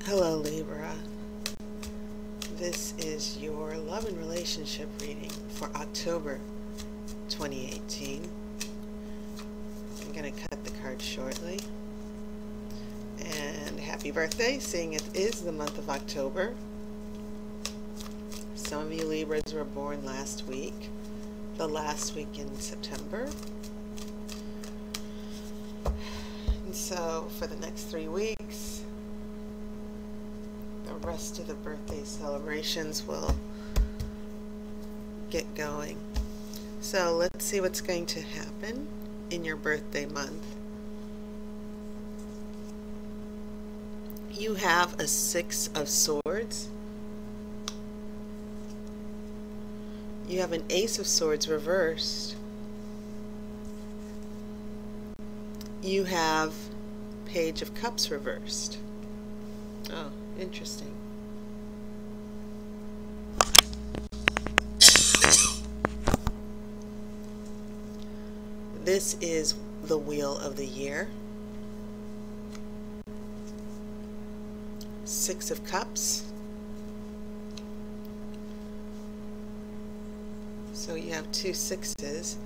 Hello Libra, this is your love and relationship reading for October 2018. I'm going to cut the card shortly. And happy birthday, seeing it is the month of October. Some of you Libras were born last week, the last week in September. And so for the next 3 weeks, the rest of the birthday celebrations will get going. So let's see what's going to happen in your birthday month. You have a 6 of Swords. You have an Ace of Swords reversed. You have Page of Cups reversed. Oh, interesting. This is the Wheel of the Year. 6 of Cups. So you have 2 sixes.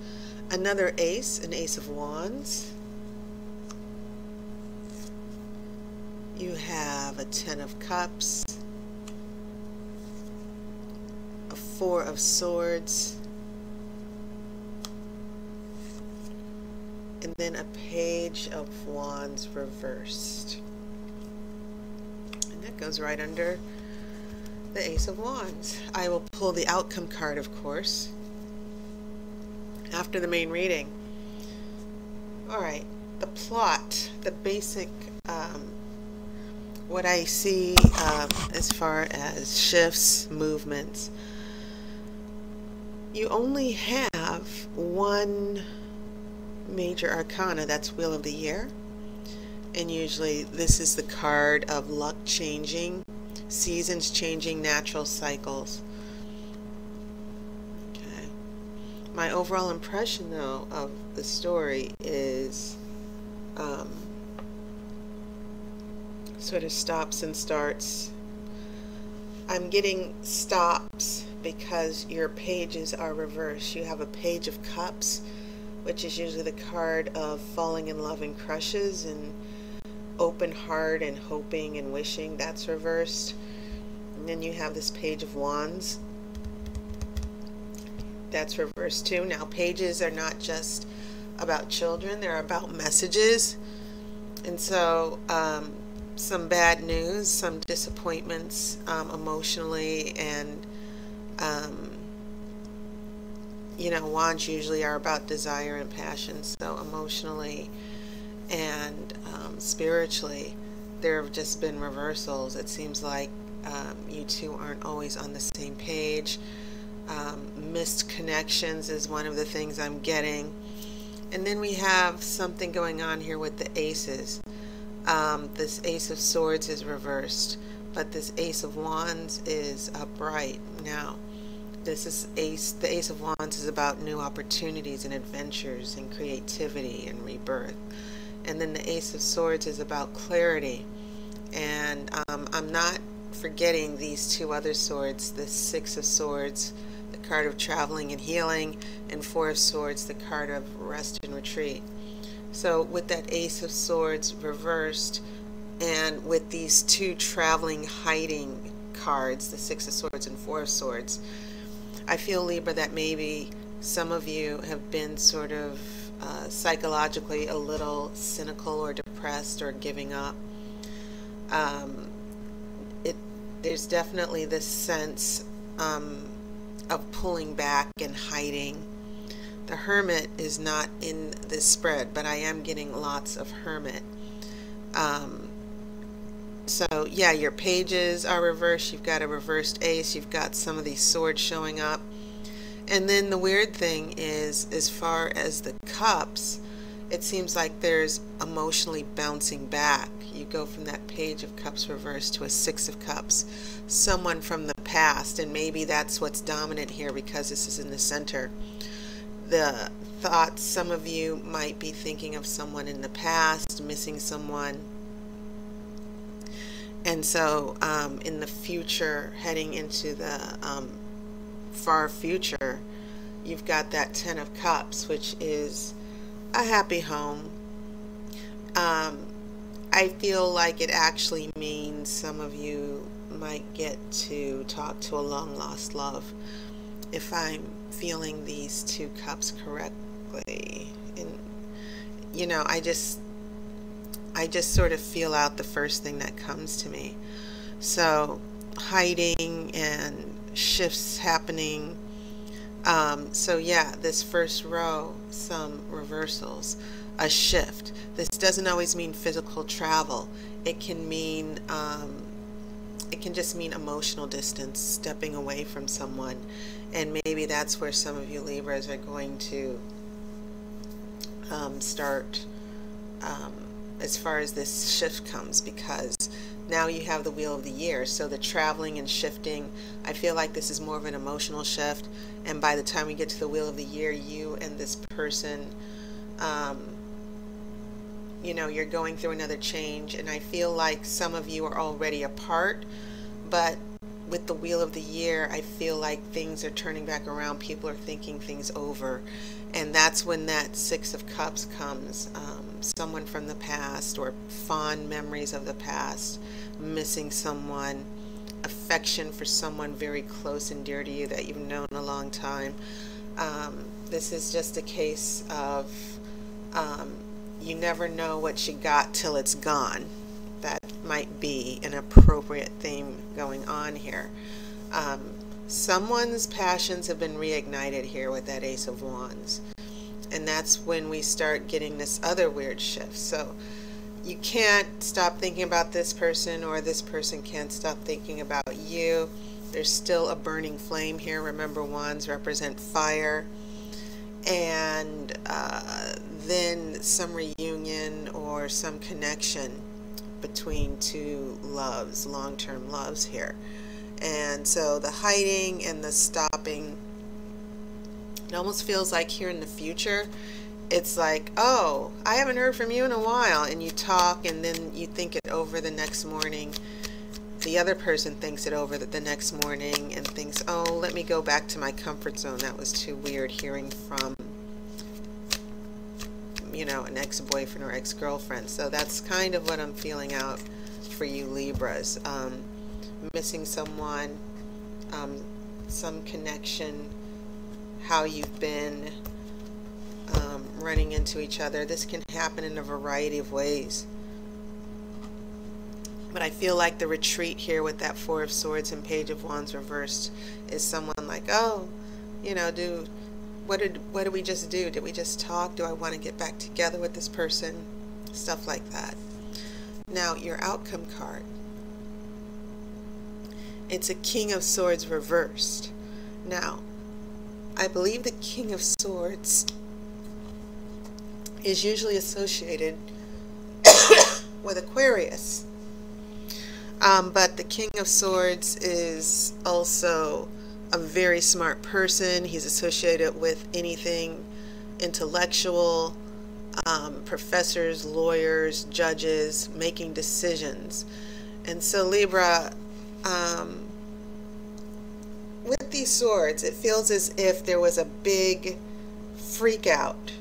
Another ace, an Ace of Wands. You have a 10 of Cups, a 4 of Swords, and then a Page of Wands reversed. And that goes right under the Ace of Wands. I will pull the outcome card, of course, after the main reading. Alright, the plot, the basic what I see as far as shifts, movements. You only have one major arcana, that's Wheel of the Year. And usually this is the card of luck changing, seasons changing, natural cycles. Okay. My overall impression, though, of the story is sort of stops and starts. I'm getting stops because your pages are reversed. You have a Page of Cups, which is usually the card of falling in love and crushes and open heart and hoping and wishing. That's reversed. And then you have this Page of Wands. That's reversed too. Now, pages are not just about children, they're about messages. And so some bad news, some disappointments emotionally, and you know, wands usually are about desire and passion. So emotionally and spiritually, there have just been reversals. It seems like you two aren't always on the same page. Missed connections is one of the things I'm getting. And then we have something going on here with the aces. This Ace of Swords is reversed, but this Ace of Wands is upright. Now, this is the Ace of Wands is about new opportunities and adventures and creativity and rebirth. And then the Ace of Swords is about clarity. And I'm not forgetting these 2 other swords, the 6 of Swords, the card of traveling and healing, and 4 of Swords, the card of rest and retreat. So with that Ace of Swords reversed, and with these 2 traveling, hiding cards, the 6 of Swords and 4 of Swords, I feel, Libra, that maybe some of you have been sort of psychologically a little cynical or depressed or giving up. There's definitely this sense of pulling back and hiding. The Hermit is not in this spread, but I am getting lots of Hermit. So yeah, your pages are reversed. You've got a reversed ace. You've got some of these swords showing up. And then the weird thing is, as far as the cups, it seems like there's emotionally bouncing back. You go from that Page of Cups reversed to a 6 of Cups. Someone from the past, and maybe that's what's dominant here because this is in the center. The thoughts, some of you might be thinking of someone in the past, missing someone. And so in the future, heading into the far future, you've got that Ten of Cups, which is a happy home. I feel like it actually means some of you might get to talk to a long lost love, if I'm feeling these two cups correctly. And you know, I just sort of feel out the first thing that comes to me. So hiding and shifts happening. So yeah, this first row, some reversals, a shift. This doesn't always mean physical travel. It can mean, it can just mean emotional distance, stepping away from someone. And maybe that's where some of you Libras are going to start as far as this shift comes, because now you have the Wheel of the Year. So the traveling and shifting, I feel like this is more of an emotional shift. And by the time we get to the Wheel of the Year, you and this person, you know, you're going through another change. And I feel like some of you are already apart, but with the Wheel of the Year, I feel like things are turning back around. People are thinking things over. And that's when that Six of Cups comes. Someone from the past, or fond memories of the past, missing someone, affection for someone very close and dear to you that you've known a long time. This is just a case of you never know what you got till it's gone. That might be an appropriate theme going on here. Someone's passions have been reignited here with that Ace of Wands. And that's when we start getting this other weird shift. So you can't stop thinking about this person, or this person can't stop thinking about you. There's still a burning flame here. Remember, wands represent fire. And then some reunion or some connection between two loves, long-term loves here. And so the hiding and the stopping, it almost feels like here in the future, it's like, oh, I haven't heard from you in a while, and you talk, and then you think it over the next morning. The other person thinks it over the next morning and thinks, oh, let me go back to my comfort zone. That was too weird hearing from, you know, an ex-boyfriend or ex-girlfriend. So that's kind of what I'm feeling out for you Libras. Missing someone, some connection, how you've been running into each other. This can happen in a variety of ways. But I feel like the retreat here with that Four of Swords and Page of Wands reversed is someone like, oh, you know, what did we just do? Did we just talk? Do I want to get back together with this person? Stuff like that. Now, your outcome card. It's a King of Swords reversed. Now, I believe the King of Swords is usually associated with Aquarius. But the King of Swords is also a very smart person. He's associated with anything intellectual, professors, lawyers, judges, making decisions. And so Libra, with these swords, it feels as if there was a big freak out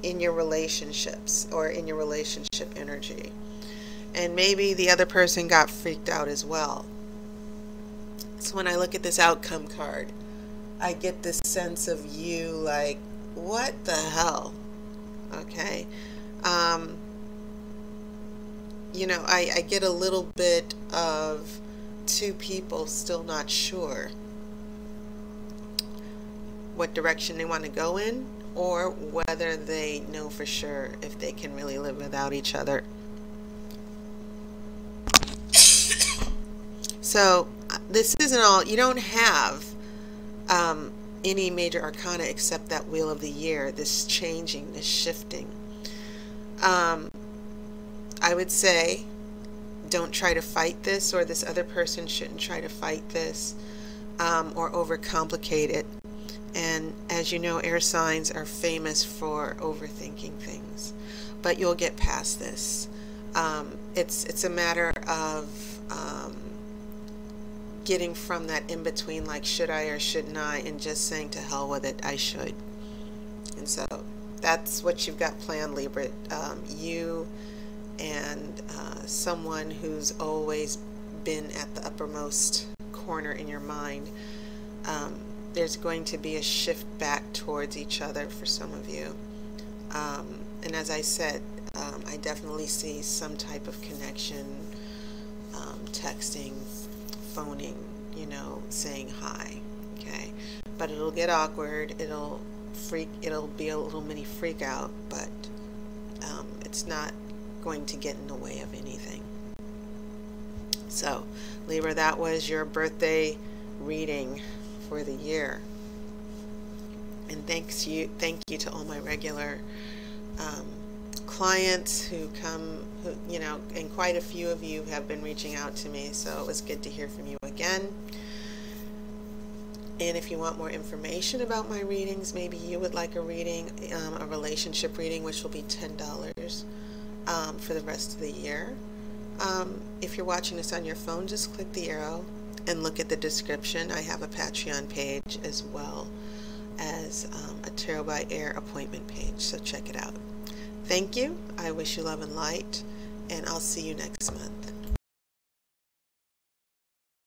in your relationships, or in your relationship energy. And maybe the other person got freaked out as well. So when I look at this outcome card, I get this sense of you like, what the hell? Okay. You know, I get a little bit of two people still not sure what direction they want to go in, or whether they know for sure if they can really live without each other. So this isn't all, you don't have any major arcana except that Wheel of the Year, this changing, this shifting. I would say don't try to fight this, or this other person shouldn't try to fight this or overcomplicate it. And as you know, air signs are famous for overthinking things, but you'll get past this. It's a matter of getting from that in between, like should I or shouldn't I, and just saying to hell with it, I should. And so that's what you've got planned, Libra. You and someone who's always been at the uppermost corner in your mind. There's going to be a shift back towards each other for some of you. And as I said, I definitely see some type of connection, texting, phoning, you know, saying hi, okay? But it'll get awkward, it'll be a little mini freak out, but it's not going to get in the way of anything. So, Libra, that was your birthday reading for the year. And thank you to all my regular clients who come, you know, and quite a few of you have been reaching out to me, so it was good to hear from you again. And if you want more information about my readings, maybe you would like a reading, a relationship reading, which will be $10 for the rest of the year. If you're watching this on your phone, just click the arrow and look at the description. I have a Patreon page as well as a Tarot by Air appointment page, so check it out. Thank you. I wish you love and light, and I'll see you next month.